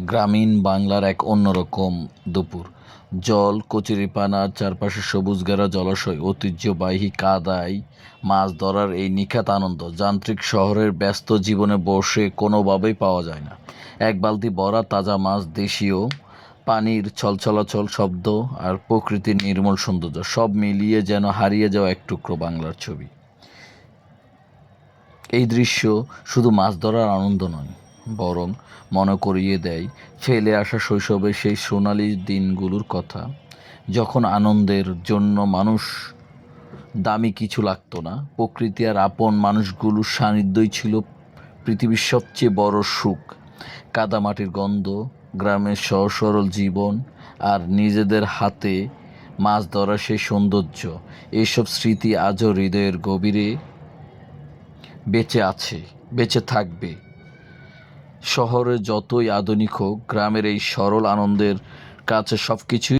গ্রামীণ বাংলার এক অন্যরকম দুপুর। জল, কচুরিপানা, চারপাশে সবুজ ঘেরা জলাশয়, ঐতিহ্যবাহী কাদায় মাছ ধরার এই নিখাত আনন্দ যান্ত্রিক শহরের ব্যস্ত জীবনে বসে কোনোভাবেই পাওয়া যায় না। এক বালতি ভরা তাজা মাছ, দেশীয় পানির ছলছলাচল শব্দ আর প্রকৃতির নির্মল সৌন্দর্য সব মিলিয়ে যেন হারিয়ে যাওয়া এক টুকরো বাংলার ছবি। এই দৃশ্য শুধু মাছ ধরার আনন্দ নয়, বরং মনে করিয়ে দেয় ফেলে আসা শৈশবের সেই সোনালি দিনগুলোর কথা, যখন আনন্দের জন্য মানুষ দামি কিছু লাগতো না। প্রকৃতি আর আপন মানুষগুলোর সান্নিধ্যই ছিল পৃথিবীর সবচেয়ে বড় সুখ। কাদামাটির গন্ধ, গ্রামের সহজ সরল জীবন আর নিজেদের হাতে মাছ ধরার সেই সৌন্দর্য, এইসব স্মৃতি আজও হৃদয়ের গভীরে বেঁচে আছে, বেঁচে থাকবে। শহরে যতই আধুনিক হোক, গ্রামের এই সরল আনন্দের কাছে সব কিছুই